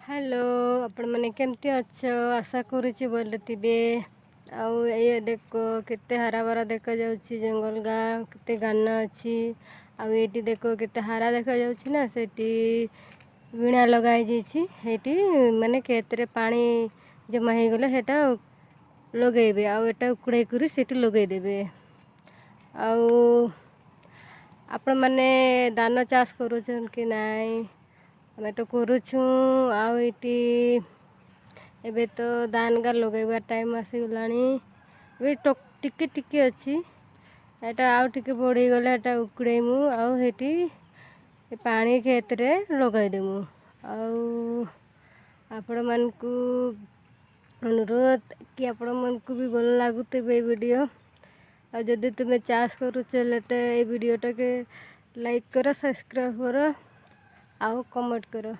Hello आपण मैंने केमती अच्छ आशा करुच्ची बोल थे। आउ ये देख केते हरा भरा देखा जाउची जंगल गाँ केते गाना अच्छी। आउ ये देख केते हरा देखा जाउची ना सेठी वीणा लगाई जाइए। हेटी माने खेतरे पानी जमा हो गले हेटा लगेबे आउ एटा उकड़ाई करी सेठी लगेई देबे। आउ आपण माने धान चाष करूछन कि नाई? आमे तो करुछु। आउ इटी एबे तो धान गा लगेबार टाइम आसीगलानी। ए टिके टिके अच्छी एटा आउ टिके बढ़ी गले एटा उकड़ेमु आउ हेटी पानी खेतरे लगाई देमु। आउ आपण मानकू अनुरोध कि आपण मानकू भी भल लागुतबे वीडियो। और जदि तुम्हें चाष करूछ तो ये वीडियोटा के लाइक करो, सब्सक्राइब करो, आउ कमेंट करो।